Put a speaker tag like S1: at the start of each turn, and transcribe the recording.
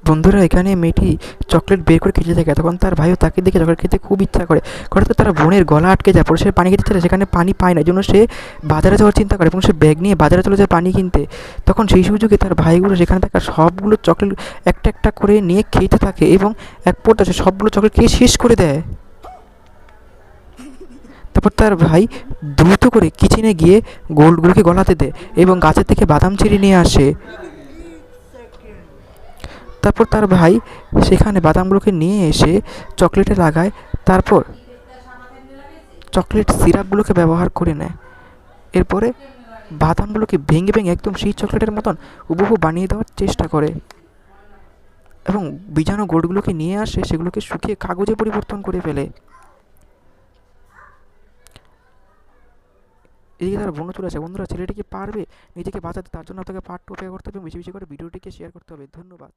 S1: বন্ধুরা এখানে মেয়েটি চকলেট বের করে খেতে থাকে, তখন তার ভাইও তাকে দেখে চকলেট খেতে খুব ইচ্ছা করে। হঠাৎ তার বোনের গলা আটকে যায়, পরে সে পানি খেতে চায়, সেখানে পানি পায় না, এই জন্য সে বাজারে যাওয়ার চিন্তা করে এবং সে ব্যাগ নিয়ে বাজারে চলে যায় পানি কিনতে। তখন সেই সুযোগে তার ভাইগুলো সেখানে থাকা সবগুলো চকলেট একটা একটা করে নিয়ে খেতে থাকে এবং এক পর্যায়ে সে সবগুলো চকলেট খেয়ে শেষ করে দেয়। তারপর তার ভাই দ্রুত করে কিচেনে গিয়ে গোল্ডগুলোকে গলাতে দেয় এবং গাছের থেকে বাদাম ছিঁড়ে নিয়ে আসে। তারপর তার ভাই সেখানে বাদামগুলোকে নিয়ে এসে চকলেটে লাগায়, তারপর চকলেট সিরাপগুলোকে ব্যবহার করে নেয়। এরপরে বাদামগুলোকে ভেঙে ভেঙে একদম সেই চকলেটের মতন হুবহু বানিয়ে দেওয়ার চেষ্টা করে এবং বীজাণু গোল্ডগুলোকে নিয়ে আসে, সেগুলোকে শুকিয়ে কাগজে পরিবর্তন করে ফেলে। এদিকে তার বন্ধু চলে আসে। বন্ধুরা, ছেলেটিকে পারবে নিজেকে বাঁচাতে, তার জন্য তাকে পার্ট টু অপেক্ষা করতে হবে এবং বেশি বেশি করে ভিডিওটিকে শেয়ার করতে হবে। ধন্যবাদ।